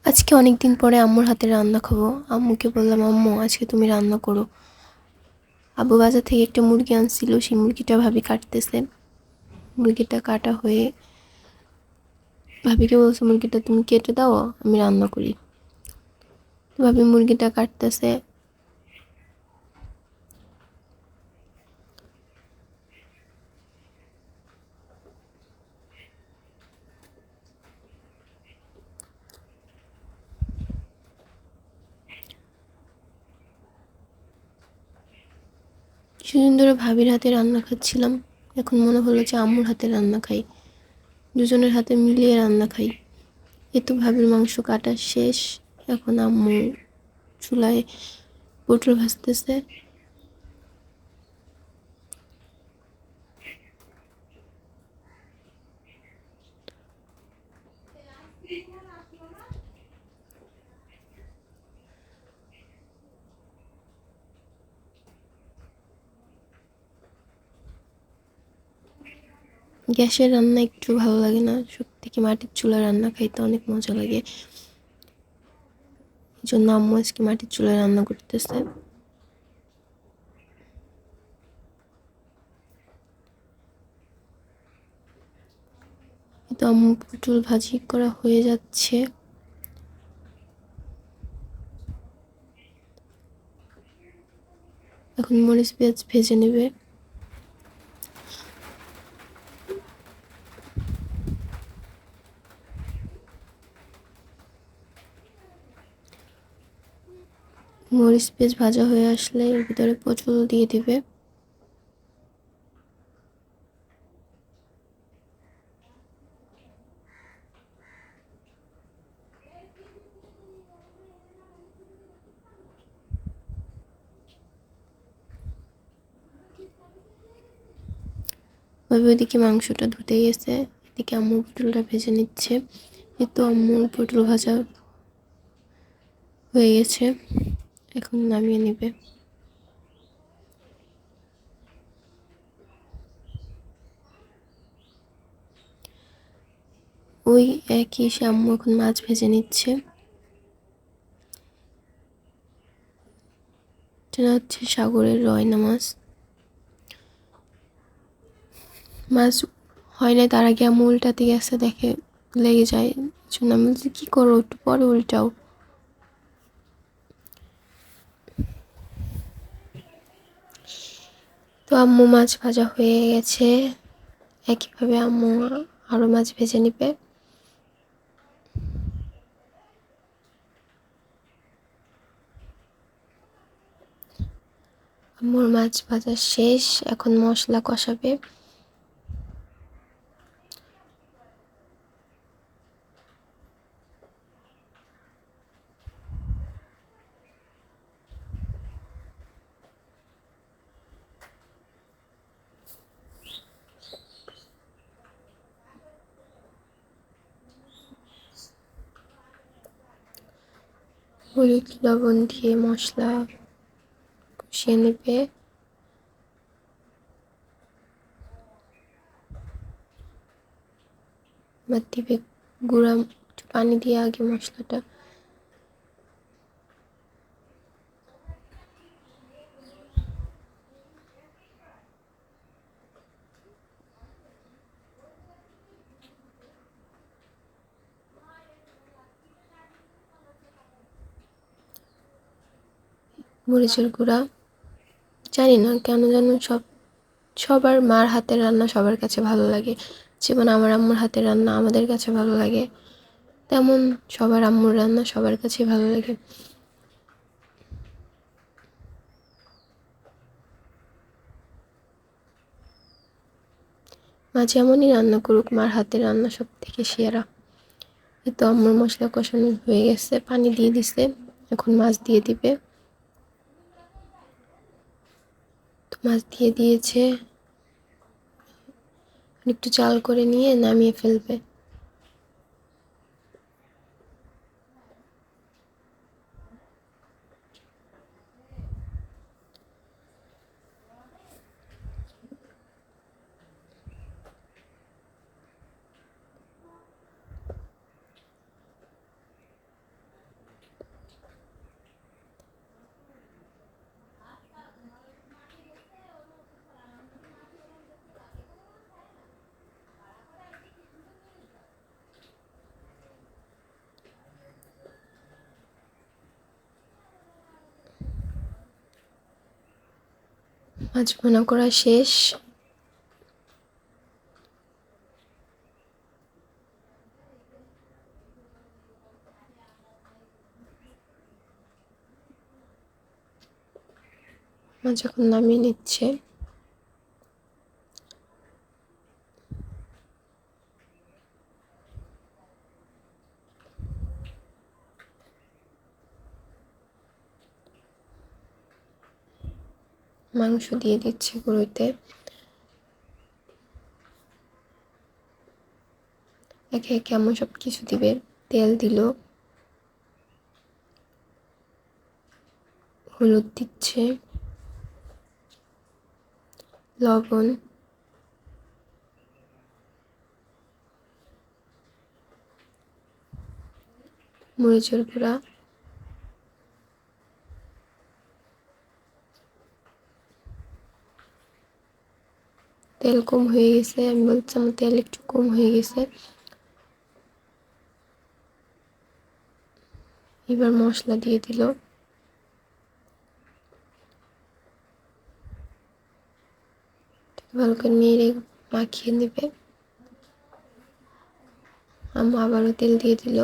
আজকে অনেক দিন পরে আম্মুর হাতে রান্না খাবো। আম্মুকে বললাম, আম্মু আজকে তুমি রান্না করো। আব্বু বাজার থেকে একটা মুরগি আনছিল, সেই মুরগিটা ভাবি কাটতেছে। মুরগিটা কাটা হয়ে ভাবিকে বলছে, মুরগিটা তুমি কেটে দাও, আমি রান্না করি। ভাবি মুরগিটা কাটতেছে। কিছুদিন ধরে ভাবির হাতে রান্না খাচ্ছিলাম, এখন মনে হলো যে আম্মুর হাতে রান্না খাই, দুজনের হাতে মিলিয়ে রান্না খাই। এ তো ভাবির মাংস কাটা শেষ, এখন আম্মু চুলায় পটল ভাজতেছে। গ্যাসের রান্না একটু ভালো লাগে না, সব থেকে মাটির চুলায় রান্না খাইতে অনেক মজা লাগে। এই জন্য আম্মু আজকে মাটির চুলায় রান্না করতেছে। তো আম্মু পটল ভাজি করা হয়ে যাচ্ছে। এখন মরিচ পেঁয়াজ ভেজে নেবে। মরিচ পেঁয়াজ ভাজা হয়ে আসলে এর ভিতরে পটল দিয়ে দিবে। ওইভাবে ওইদিকে মাংসটা ধুতে গেছে, এদিকে আম্মু পটলটা ভেজে নিচ্ছে। এই তো আম্মুর পটল ভাজা হয়ে গেছে, এখন নামিয়ে নেবে। ওই একই এসে আম্মু এখন মাছ ভেজে নিচ্ছে। এটা হচ্ছে সাগরের রয়না মাছ। মাছ হয় না, তার আগে আম্মু উল্টাতে গেছে, দেখে লেগে যায়। জন্য আমি বলছি, কী করো, একটু পরে উল্টাও। তো আম্মু মাছ ভাজা হয়ে গেছে, একইভাবে আম্মু আরও মাছ ভেজে নিবে। আম্মুর মাছ ভাজা শেষ, এখন মশলা কষাবে। হলুদ লবণ দিয়ে মশলা কষিয়ে নেবে। এবার দিবে গুঁড়া, একটু পানি দিয়ে আগে মশলাটা। মরিচের গুঁড়া, জানি না কেন যেন সবার মার হাতের রান্না সবার কাছে ভালো লাগে। যেমন আমার আম্মুর হাতের রান্না আমাদের কাছে ভালো লাগে, তেমন সবার আম্মুর রান্না সবার কাছে ভালো লাগে। মা যেমনই রান্না করুক, মার হাতের রান্না সব থেকে সেরা। এই তো আম্মুর মশলা কষানো হয়ে গেছে, পানি দিয়ে দিছে, এখন মাছ দিয়ে দিবে। তো মাছ দিয়ে দিয়েছে, একটু চাল করে নিয়ে নামিয়ে ফেলবে। মাছ ভুনা করা শেষ। মাছ এখন নামিয়ে নিচ্ছে। মাংস দিয়ে দিচ্ছে কড়াইতে। একে একে আম্মু সব কিছু দিবে। তেল দিল, হলুদ দিচ্ছে, লবণ, মরিচের গুঁড়া, তেল কম হয়ে গেছে। আমি বলছিলাম তেল একটু কম হয়ে গেছে। এবার মশলা দিয়ে দিল। ভালো করে নেড়ে মাখিয়ে নেবে। আম্মু আবারও তেল দিয়ে দিল।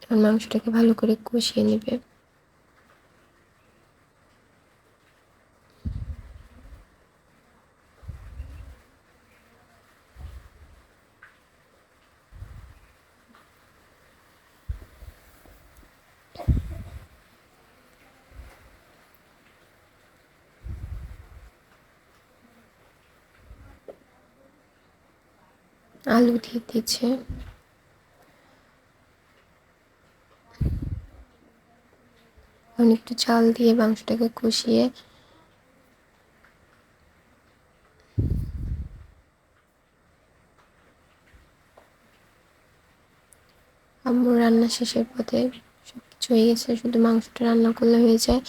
এবার মাংসটাকে ভালো করে কষিয়ে নেবে। আলু দিয়ে দিচ্ছে। এখন একটু চাল দিয়ে মাংসটাকে কষিয়ে আম্মু রান্না শেষের পথে। সবকিছু হয়ে গেছে, শুধু মাংসটা রান্না করলে হয়ে যায়।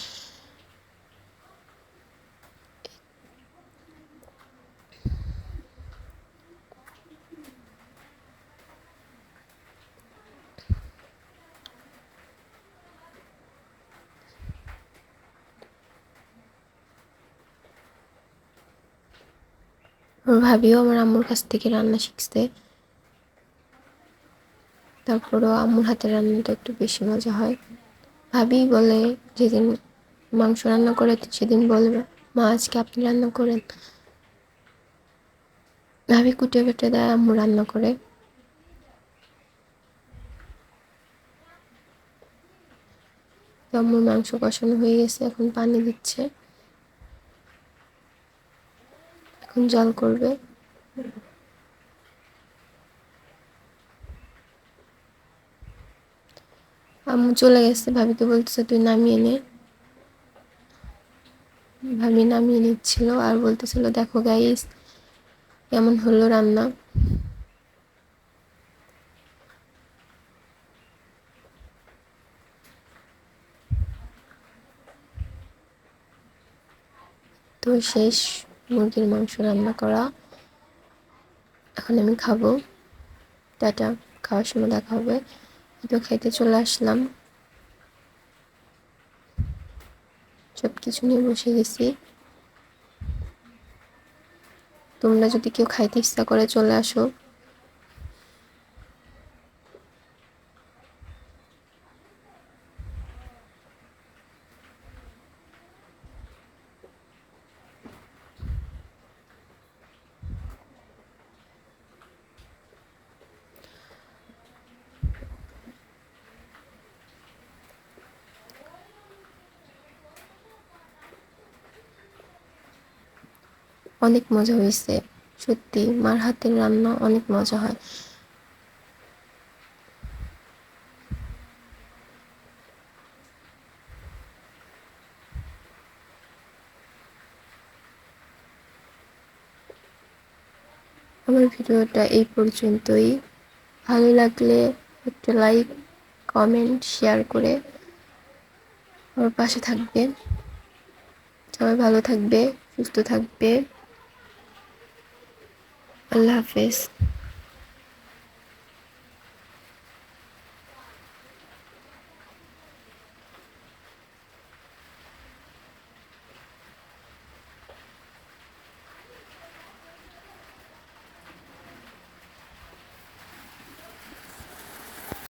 আমার ভাবিও আমার আম্মুর কাছ থেকে রান্না শিখছে। তারপরও আম্মুর হাতের রান্নাটা একটু বেশি মজা হয়। ভাবি বলে, যেদিন মাংস রান্না করে সেদিন বলবে, মা আজকে আপনি রান্না করেন। ভাবি কুটে বেটে দেয়, আম্মু রান্না করে। তো আম্মুর মাংস কষানো হয়ে গেছে, এখন পানি দিচ্ছে। এখন জল করবে। আম্মু চলে গেছে, ভাবিকে বলতেছে তুই নামিয়ে নে। ভাবি নামিয়ে নিচ্ছিল আর বলতেছিল দেখো গাইস কেমন হলো রান্না। তো শেষ মুরগির মাংস রান্না করা। এখন আমি খাবো। টাটা, খাওয়ার সময় দেখা হবে। তো খাইতে চলে আসলাম, সব কিছু নিয়ে বসে গেছি। তোমরা যদি কেউ খাইতে ইচ্ছা করে চলে আসো। অনেক মজা হয়েছে, সত্যি মার হাতের রান্না অনেক মজা হয়। আমার ভিডিওটা এই পর্যন্তই। ভালো লাগলে একটা লাইক, কমেন্ট, শেয়ার করে আমার পাশে থাকবে। সবাই ভালো থাকবে, সুস্থ থাকবে। আল্লাহ হাফেজ।